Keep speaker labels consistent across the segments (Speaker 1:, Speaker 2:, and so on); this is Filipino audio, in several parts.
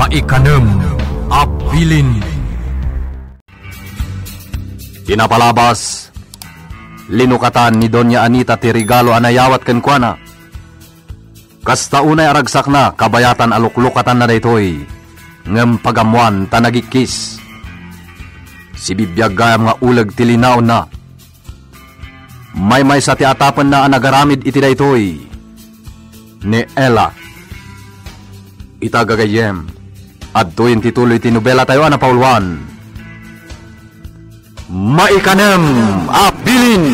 Speaker 1: Maikanem Abilin. Kinapalabas, linukatan ni Doña Anita ti regalo anayawat ken kuana. Kasta unay aragsak na kabayatan aluklukatan na daytoy, ngem pagamuan tanagikis. Si bibiyag gayam nga uleg tilinaw na. May sa ti atapan na anagaramid iti daytoy ni Ella. Itagagayem, adto yung tituloy tinubela tayo na paulwan. Maikanem Abilin.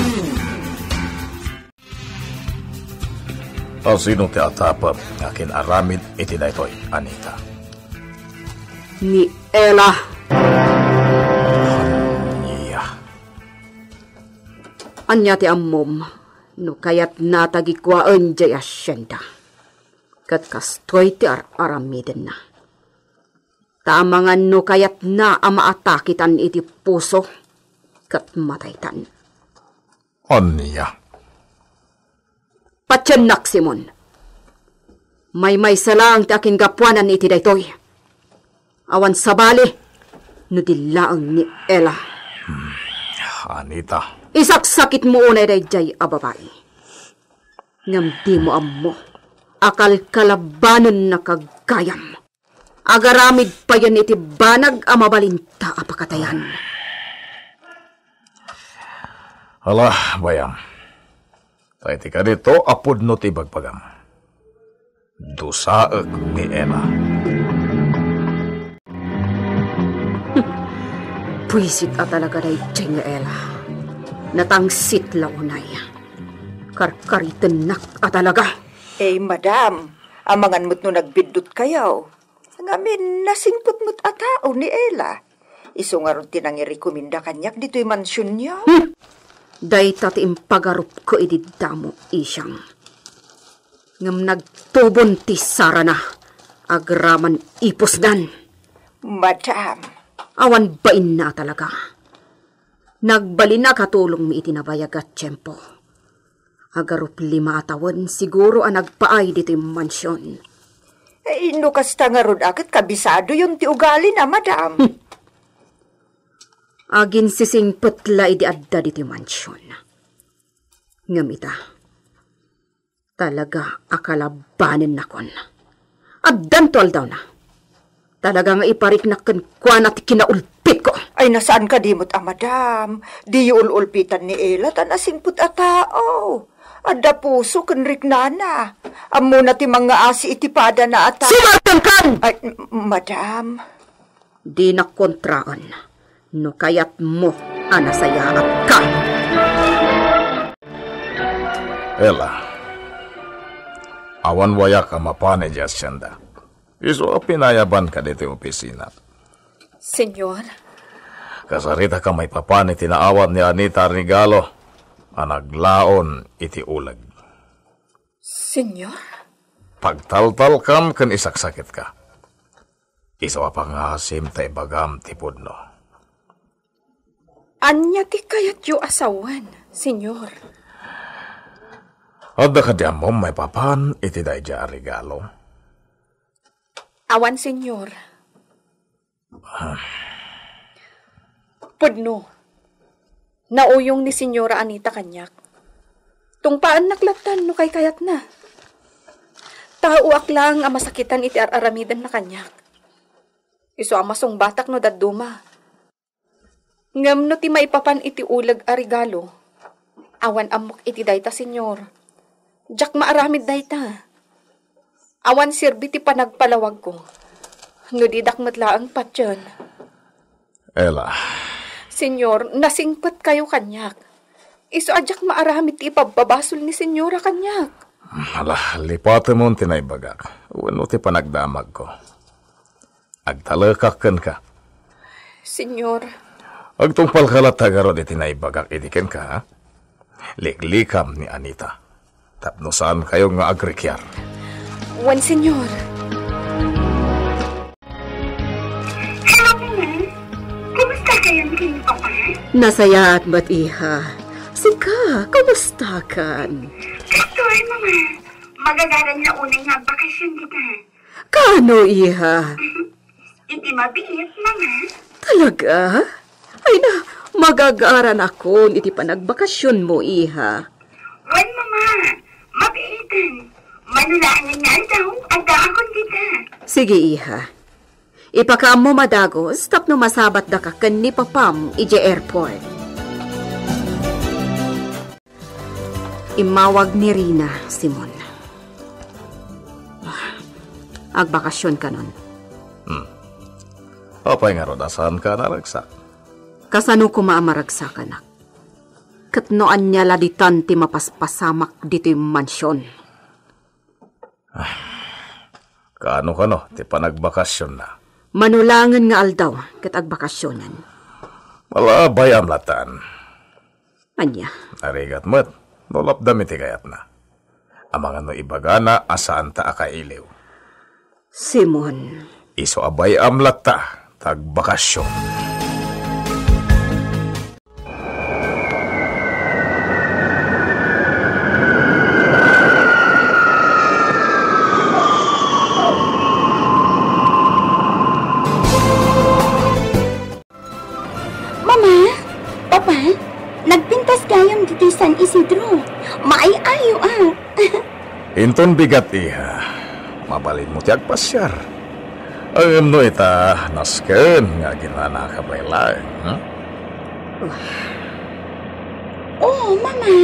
Speaker 2: O sino ti atapap ngakin aramid iti daytoy, Anita?
Speaker 3: Ni Ella.
Speaker 2: Iya.
Speaker 3: Anya ti ammom, no kayat natagikuaan jay asyenda. Kat kastoy ti aramiden na. Tamangan no kayat na amaatakitan iti puso, kat mataytan.
Speaker 2: Anya?
Speaker 3: Patyanak, Simon. May salang ti akin gapuanan iti daytoy. Awan sabali, no dilaang ni Ella.
Speaker 2: Anita.
Speaker 3: Isaksakit mo unay dayjay a babae. Ngam di mo ammo, akal kalabanon na kagayam. Agaramid pa yan iti banag a mabalinta a pakatayan.
Speaker 2: Hala, bayam. Tay ti kadito apod no ti bagpagam. Dusaek ni Ella.
Speaker 3: Puisit at talaga dayjay nga Ella. Natangsit launay. Karkaritenak at talaga.
Speaker 4: Madam, amangan mo't no nagbidot kayaw. Ngamin, nasingput mo't atao ni Ella. Iso nga ron tinangirikominda kanyak dito'y mansyon niya.
Speaker 3: Day tati impagarup ko ididamo isyang. Ngam nagtubon ti Sara na. Agraman ipos dan.
Speaker 4: Madam.
Speaker 3: Awan bain na talaga. Nagbalin na katulong mi itinabayag at tiyempo. Agarup 5 atawan siguro ang nagpaay dito yung mansyon.
Speaker 4: No kasta nga ron akit kabisado yung ti ugali na, madam.
Speaker 3: Agin sising putla idi adda dito yung mansyon. Ngamita, talaga akalabanin na kon. Addan tol daw na. Talaga nga iparik na kwa na ti kinaulpit ko.
Speaker 4: Ay, nasaan ka di mo't, madam? Di ululpitan ni Ella, tanasingput a tao. Adda puso kenrik nana. Amo na ti mga asi itipada na ata.
Speaker 3: Sumartan kan!
Speaker 4: Ay, madam.
Speaker 3: Di na kontraan. No kayat mo, anasayaat ka.
Speaker 2: Ella. Awan waya ka mapane diyas siyanda. Iso pinayaban ka dito opisina.
Speaker 5: Senyor?
Speaker 2: Kasarita ka may papane tinaawat ni Anita regalo. Anaglaon iti ulag.
Speaker 5: Senyor?
Speaker 2: Pagtaltal kam kan isaksakit ka. Iso pangasim tay bagam ti pudno.
Speaker 5: Anya ti kayat yu asawan, senyor?
Speaker 2: Adda ka diyan mo may papan iti dayja regalo.
Speaker 5: Awan, senyor. Pudno. Nauyong ni Senyora Anita kanyak. Tungpaan naklatan no kay kayat na. Tauak lang ang masakitan iti aramidan na kanyak. Iso amasong batak no daduma. Ngam no ti maipapan iti ulag a regalo. Awan amok iti dayta, senyor. Jak maaramid dayta. Awan sirbi ti panagpalawag ko. No didak matlaang patyon.
Speaker 2: Ella.
Speaker 5: Senyor, nasingpat kayo kanyak. Iso adyak maaramid ti ipababasol ni Senyora kanyak.
Speaker 2: Hala, lipate mo tinaybagak. Uno ti panagdamag ko. Agtalakaken ka.
Speaker 5: Senyor.
Speaker 2: Agtungpal kalatagaro di tinaybagak idiken ka, ha? Liklikam ni Anita. Tapno saan kayo nga agrikyar?
Speaker 5: Wan, senyor.
Speaker 6: Hello, kumusta kayong kini Papa?
Speaker 3: Nasaya at ba't iha? Sika, kumusta kan?
Speaker 6: Kastoy, Mama. Magagaran na unay nga bakasyon dito.
Speaker 3: Kano iha?
Speaker 6: iti mabihis, mama.
Speaker 3: Talaga? Ay na, magagaran ako iti panagbakasyon mo, iha.
Speaker 6: Wan, mama. Mabihitan. Manulangan nga daw. Ada akong kita.
Speaker 3: Sige, iha. Ipakaam mo madagos, tapno masabat da ka ken ni papam ije airport. Imawag ni Rina, Simon. Agbakasyon ka nun.
Speaker 2: Apay nga ron, asan ka naragsak?
Speaker 3: Kasano ko maamaragsa ka na? Katnoan niya laditan ti mapaspasamak dito yung mansyon.
Speaker 2: Kaano ka no, ti panagbakasyon na.
Speaker 3: Manulangan nga aldaw kat agbakasyonan.
Speaker 2: Malabay amlatan.
Speaker 3: Anya?
Speaker 2: Narigat mo't, nolapdami ti kayat na. Amang ano ibagana, asaan ta akailiw.
Speaker 3: Simon.
Speaker 2: Iso abay amlata, tagbakasyon.
Speaker 7: Nagpintas gayam dito San Isidro. Maayayo
Speaker 2: Inton bigat iha. Mabalin mo tiyag pasyar. Ang no ita nasken nga ginana ka bayla.
Speaker 7: Oh, mama.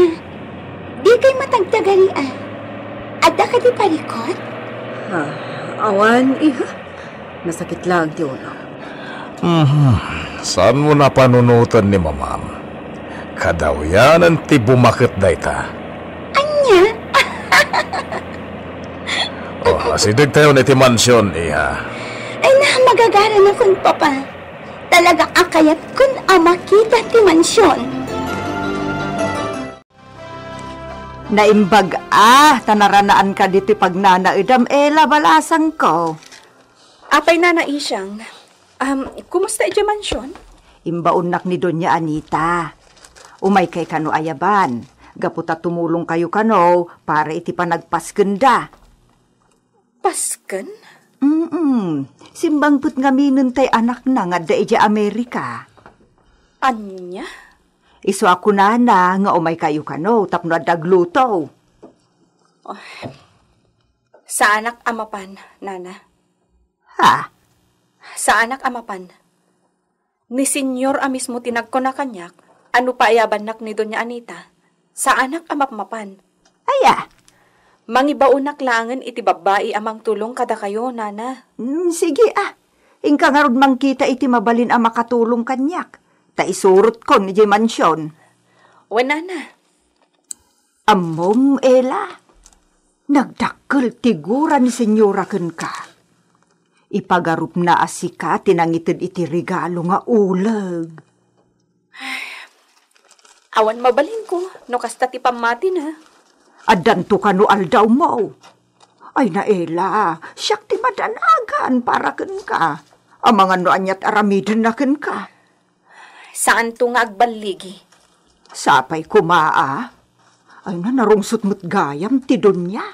Speaker 7: Di kay matagtagali Ada ka di parikot?
Speaker 3: Awan, iha. Nasakit lang ti ulo.
Speaker 2: Saan mo na panunutan ni mamam? Kadawyanan ti bumakit dayta.
Speaker 7: Anya?
Speaker 2: Asidig tayo ni ti mansyon, iha.
Speaker 7: Ay na, magagara na kun papa. Talagang akayat kun makita ti mansyon.
Speaker 4: Naimbag tanaranaan ka dito pagnanaidam, Ela, balasang ko.
Speaker 5: Apay na isyang. Kumusta iti mansyon?
Speaker 4: Imbaunnak ni Doña Anita. Umay kay kano ayaban. Gaputa tumulong kayo kano para iti panagpaskenda.
Speaker 5: Pasken?
Speaker 4: Simbang put nga minun tay anak na nga da ija Amerika.
Speaker 5: Anya?
Speaker 4: Iso ako na nga umay kayo kano tapno adagluto.
Speaker 5: Sa anak amapan, nana.
Speaker 4: Ha?
Speaker 5: Sa anak amapan. Ni senyor mismo tinagko na kanyak, ano pa ayabanak ni Doña Anita? Sa anak amapmapan.
Speaker 4: Aya.
Speaker 5: Mangibaunak langan iti babae amang tulong kada kayo, nana.
Speaker 4: Sige Ingka nga rod mangkita iti mabalin ang makatulong kanyak. Ta isurot ko ni di mansyon.
Speaker 5: Nana.
Speaker 4: Amom, Ela. Nagdakkel tigura ni senyora ken ka. Ipagarup na asika tinangitid iti regalo nga ulag.
Speaker 5: Awan mabalin ko, no kasta ti pamati na.
Speaker 4: Adanto ka no aldaw mo. Ay na Ela, siyak ti madanagan para ken ka. Ang mga no anyat aramidin na ken ka.
Speaker 5: Saan to nga agbaligi?
Speaker 4: Sapay kumaa. Ay na narungsot mo't gayam ti Donya.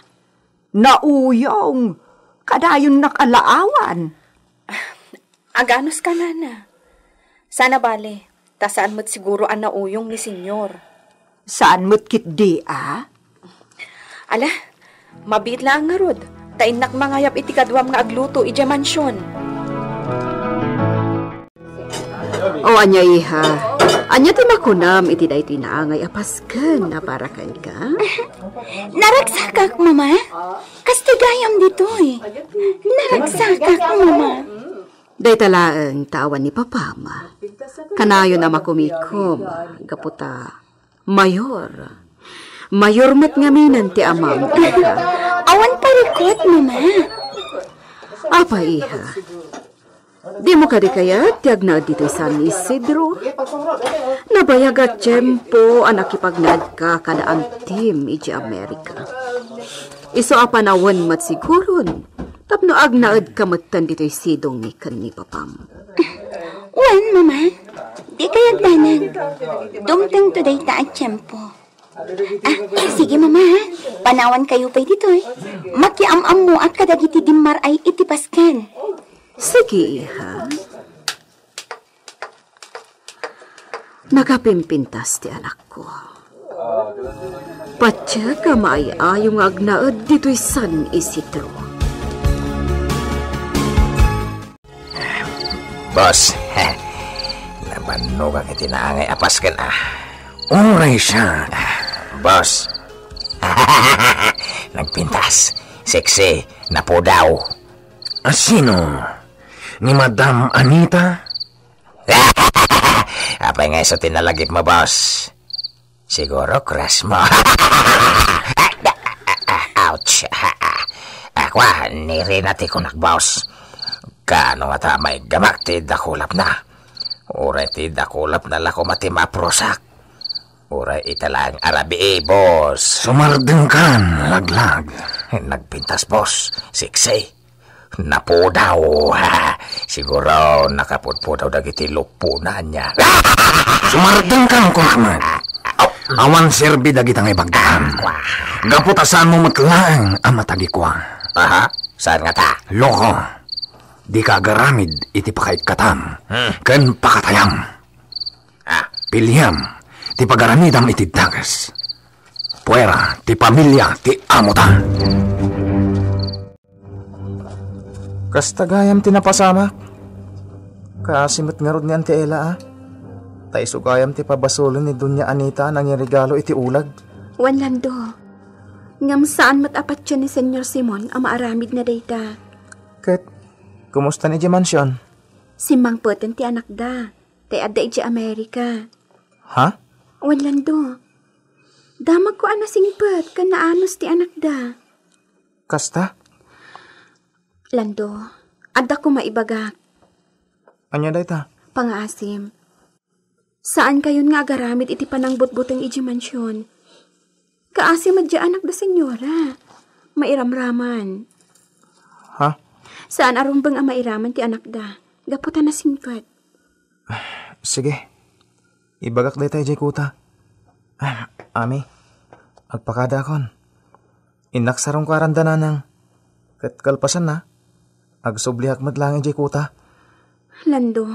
Speaker 4: Nauyong. Kadayon nakalaawan.
Speaker 5: Aganos ka, nana. Sana bale, tasaan mo't siguro ang nauyong ni senyor.
Speaker 4: Saan mo't kitdi,
Speaker 5: Ala, mabit lang nga rod. Tainak mangayap iti kadwam nga agluto ija mansyon.
Speaker 3: Anya iha. Anya ti makunam iti day tinaangay apasken na parakan ka?
Speaker 7: Naragsakak, mama. Kastigayam ditoy. Naragsakak, mama.
Speaker 3: Day talaang tawan ni papama. Kanayo na makumikom. Gaputa. Mayor. Mayor met ngaminan ti amam.
Speaker 7: Awan parikot, mama.
Speaker 3: Apa iha? Di mo kadi kaya tiag na dito San Isidro. Nabayaga tiyempo anak ipagnad ka kada ang team iji Amerika. Iso apanawan mat siguron. Tapno agnaad kamatan dito'y sidong ni kan ni papam.
Speaker 7: Wan, mama. Di kayag danan. Dumtang today ta at tiyempo. Sige mama, panawan kayo pa'y dito'y. Makiam-am mo at kadagiti dimar ay itipaskan.
Speaker 3: Sige, iha. Nagapimpintas ti anak ko. Patya ka maayayong agnaad dito'y San Isidro.
Speaker 8: Boss, nabanog ang itinaangay apas ka na. Uray siya. Boss, nagpintas. Sexy, napo daw.
Speaker 2: Sino? Ni Madam Anita?
Speaker 8: Apay nga sa tinalagip mo, boss. Siguro crush mo. Ouch. Akwa, nirinati ko boss. Kaano nga tamay gamak ti dakulap na. Uray ti dakulap na lako mati maprosak. Uray italang arabi boss.
Speaker 2: Sumardeng kan, laglag.
Speaker 8: Nagpintas, boss. Siksi. Napo daw. Siguro nakapudpo daw dagiti lupunan niya.
Speaker 2: Sumardeng kan, Kumakman. Awan serbi dagiti ngay bagdaan. Gaputasan mo matlaang amatagi kwa.
Speaker 8: Aha, saan nga ta?
Speaker 2: Loko. Di ka agaramid iti pakait katam. Ken pakatayam. Pilyam. Ti pagaramidam iti dagas. Puera, ti pamilya, ti amutan.
Speaker 9: Kastagayam tinapasama. Kasimot nga rod ni Auntie Ella, Tay sugayam ti pabasulon ni Doña Anita nang regalo iti ulag.
Speaker 7: Wan Lando. Ngam saan matapat siya ni Senyor Simon ang maaramid na data.
Speaker 9: Ket, kumusta ni di mansyon?
Speaker 7: Simang poten ti anak da. Tay adda iti Amerika.
Speaker 9: Ha?
Speaker 7: Wan Lando. Damag ko anasingpet kan naanos ti anak da.
Speaker 9: Kasta?
Speaker 7: Lando, adda ko maibagak.
Speaker 9: Anya dayta?
Speaker 7: Pangaasim. Saan kayon nga agaramid iti panangbutbuteng iji mansyon? Kaasim adya anak da senyora. Mairamraman.
Speaker 9: Ha?
Speaker 7: Saan arumbang ang mairaman ti anak da? Gaputan na singpet.
Speaker 9: Sige. Ibagak dayta iji kuta. Ami, agpakada akon. Inaksarong ko arandananang. Ket kalpasan na. Agsublihak madlang iji kuta.
Speaker 7: Lando.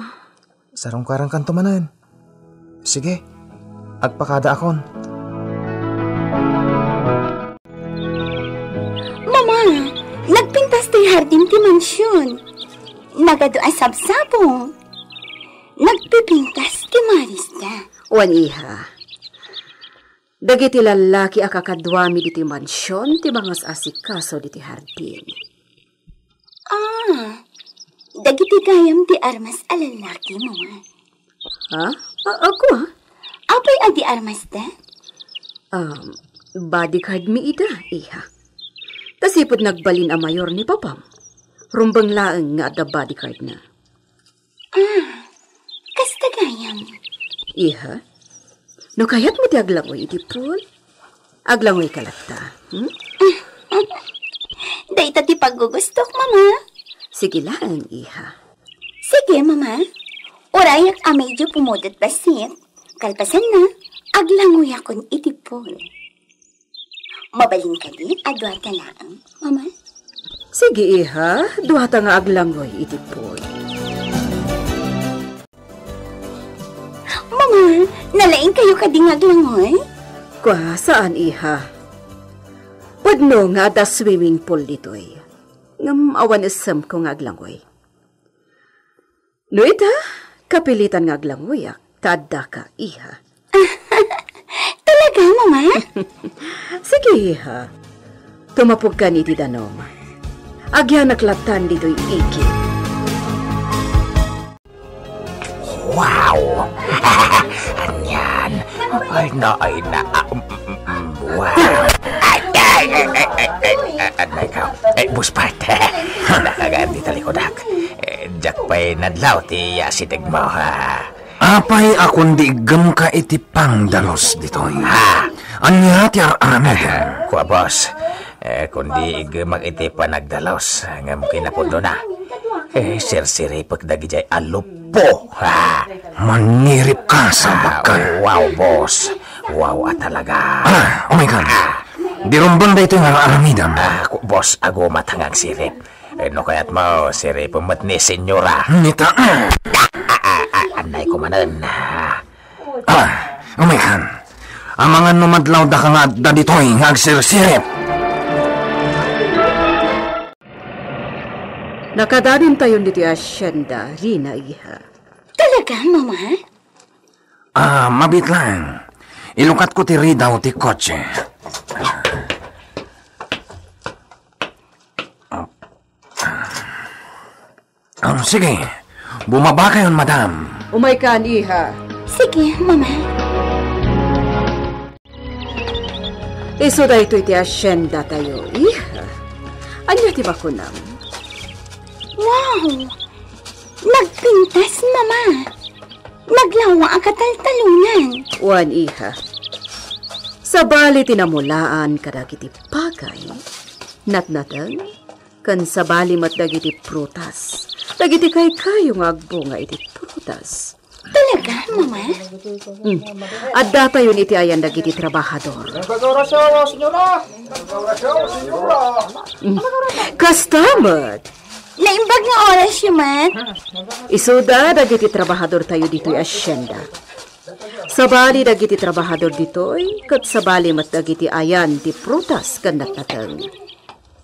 Speaker 9: Sarong karang kantumanan. Sige, agpakada akon.
Speaker 7: Mama, nagpintas ti hardin ti mansyon. Nagado ay sabsabo. Nagpipintas ti Marista.
Speaker 3: Wan iha. Dagiti lalaki akakadwami diti mansyon ti mangas asikaso diti hardin.
Speaker 7: Dagiti gayam ti armas alalaki, mama.
Speaker 3: Ha? Ako ha?
Speaker 7: Apay adi armas da?
Speaker 3: Bodyguard mi ida, iha. Tasipod nagbalin a mayor ni papam. Rumbang laeng nga ada bodyguard na.
Speaker 7: Kasta gayam.
Speaker 3: Iha? No kayat mo ti aglangoy iti pool? Aglangoy kalata,
Speaker 7: Dayta ti paggugustok, mama.
Speaker 3: Sige lang, iha.
Speaker 7: Sige, mama. Orayak amedyo pumudot basit. Kalpasan na, aglangoy akon itipol. Mabalin ka di, adwata lang, mama.
Speaker 3: Sige, iha. Duhata nga aglangoy itipol.
Speaker 7: Mama, nalaing kayo ka ding aglangoy?
Speaker 3: Kwa, saan, iha? Padno nga da swimming pool ditoy. Ngam awan isam ko nga aglangoy. No ita, kapilitan nga aglangoy tada ka, iha.
Speaker 7: Talaga, mama?
Speaker 3: Sige, iha. Tumapog ka ni Didanom. Agyan naklatan dito'y iki.
Speaker 8: Wow! Anyan! Ay na. Wow! Anay ka. Buspart. Nakagaan di talikodak. Diyak pa'y nadlaw ti yasitig mo, ha?
Speaker 2: Apay akong diigam ka iti pangdalos ditoy. Anya ti aramid.
Speaker 8: Kuwa, boss. Kundi igam iti panagdalos. Ngam kinapundo na. Sirsiri pagdagijay alupo, ha?
Speaker 2: Manirip ka sa bakal.
Speaker 8: Wow, boss. Wow, talaga.
Speaker 2: Oh my God. Dirumbang da ito nga aramidam.
Speaker 8: Boss, ago matangang sirip. No kaya't mo, siri pumat ni senyora.
Speaker 2: Nita.
Speaker 8: Anay ko manan.
Speaker 2: Umikan. Amangan numadlaw da ka nga da ditoy nga agsirsirip.
Speaker 3: Nakadanin tayo dito asyenda, Rina, iha.
Speaker 7: Talaga, Mama?
Speaker 2: Mabit lang. Ilukat ko ti ridaw ti kotse. Sige, bumaba kayon, madam.
Speaker 3: Umay ka, iha.
Speaker 7: Sige, Mama.
Speaker 3: Iso da ito iti asyenda tayo, iha. Anya ti ba ko nam?
Speaker 7: Wow! Nagpintas, Mama. Naglawa ang kataltalunan.
Speaker 3: Wan, iha. Sa bali tinamulaan kadagiti pagay. Natnatang, kan sa bali mat dagiti prutas. Dagiti kay kayo nga agbunga iti prutas.
Speaker 7: Talaga, Mama?
Speaker 3: At data yun iti ayan dagiti trabahador. Kastamat!
Speaker 7: Naimbag nga oras yun, Mat.
Speaker 3: Isuda dagiti trabahador tayo dito'y asyenda. Sabali dagiti trabahador dito'y kat sabali mat dagiti ayan ti prutas kanat natang.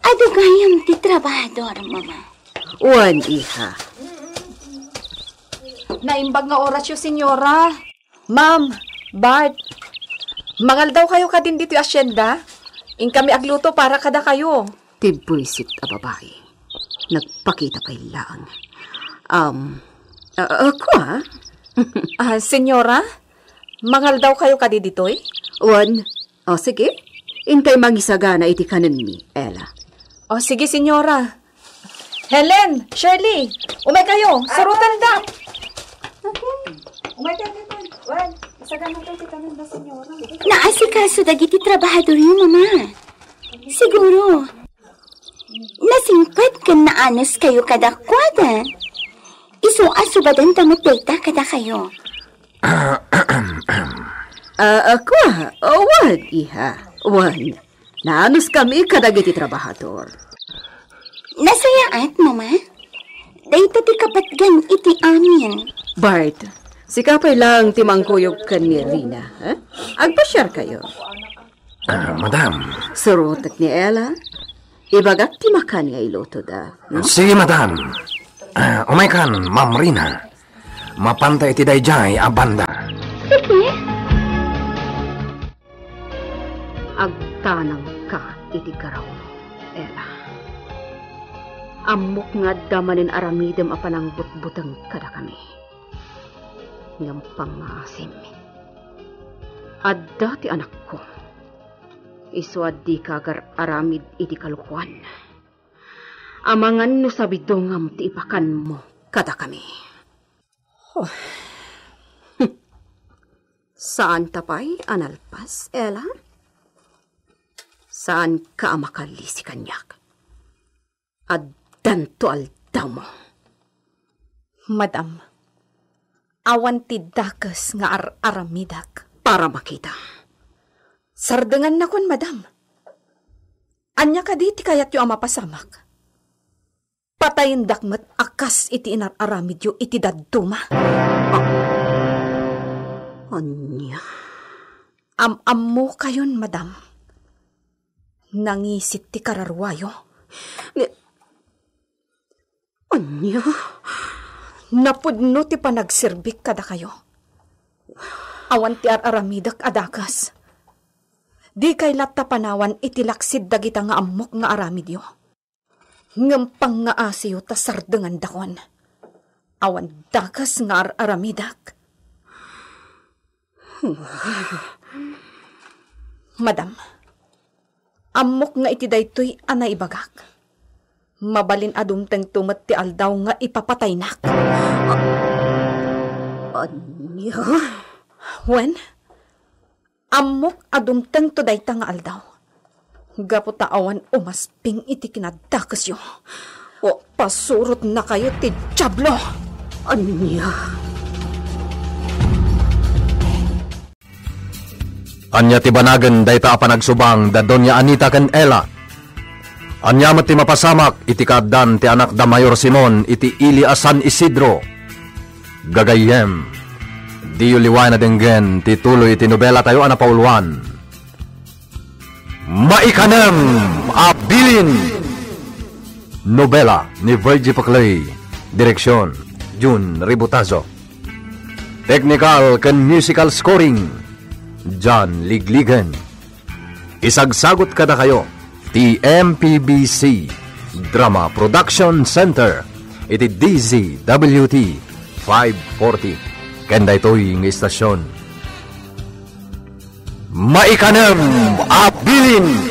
Speaker 7: Ado gayam ti trabahador, Mama.
Speaker 3: Wan, iha.
Speaker 5: Naimbag nga oras yun, senyora. Ma'am, Bart, mangal daw kayo kadin dito yung asyenda. In kami agluto para kada kayo.
Speaker 3: Tibwisit a babae. Nagpakita pa ilang. Ako
Speaker 5: Senyora, mangal daw kayo kadi ditoy?
Speaker 3: Wan, sige. Intay mangisagana iti kanan mi, Ella.
Speaker 5: Sige, senyora. Helen, Shirley, umay kayo. Surutan da. Okay. Umay kayo. Wan, isagana tayo iti kanan da, senyora.
Speaker 7: Naasikaso dagiti trabahador yun, Mama. Siguro, nasingpad kan naanos kayo kadakwada. Iso-asubadan tamot data kada kayo.
Speaker 3: Ako wan, iha. Wan, naanos kami kadagiti trabahador.
Speaker 7: Nasayaat, Mama. Dahito ti kapatgan iti amin.
Speaker 3: Bart, si kapay lang timangkuyog ka ni Rina. Agpasyar kayo.
Speaker 2: Madam.
Speaker 3: Surutak ni Ella. Ibagat ti makan nga iluto da.
Speaker 2: Sige, madam. Umay kan, Ma'am Rina. Mapantay ti dayjay a banda.
Speaker 7: Sige.
Speaker 3: Agtanang ka iti garaw, Ella. Amok nga damanin aramidem a panangbutbutang kada kami. Ngam pangasim. Adda ti anak ko. Isu addi kagar aramid iti kalukuan. Amangan no sabidongam ti ipakan mo kada kami. Saan tapay analpas, Ella? Saan ka amakali si kanyak? Addanto aldaw mo.
Speaker 5: Madam, awan ti dakas nga aramidak.
Speaker 3: Para makita.
Speaker 5: Sardengan na kon, madam. Anya ka di ti kayat yu amapasamak. Patayin dakmat akas iti inararamid yu iti dadduma.
Speaker 3: Anya?
Speaker 5: Am-ammo kayon, madam. Nangisit ti kararwayo.
Speaker 3: Anya?
Speaker 5: Napudno ti panagsirbik kada kayo. Awan ti aramidak adakas. Di kay latta panawan itilaksid dagita nga amok nga aramid yu. Ngampang nga asiyo ta sardengan dakon. Awan dakas nga aramidak. Madam, amok nga iti daytoy anay ibagak. Mabalin adumteng tumat ti aldaw nga ipapatay nak.
Speaker 3: Anya?
Speaker 5: Wen, amok adumteng to dayta nga aldaw. Gapo taawan umasping iti kinadakas yo. O pasurot na kayo ti Diablo.
Speaker 3: Anya?
Speaker 1: Anya ti banagan dayta a panagsubang da Doña Anita ken Ella. Anyamat ti mapasamak iti kaaddan ti anak da Mayor Simon iti Ili a San Isidro. Gagayem, di uliway na denggen ti tuloy iti nobela tayo anapauluan. Maikanem Abilin! Nobela ni Virgie Paclay. Direksyon, Jun Ributazo. Technical ken musical scoring, John Ligligan. Isagsagot kada kayo, TMPBC Drama Production Center, iti DZWT 540. Kenda ito'y ng istasyon. Maikanem Abilin!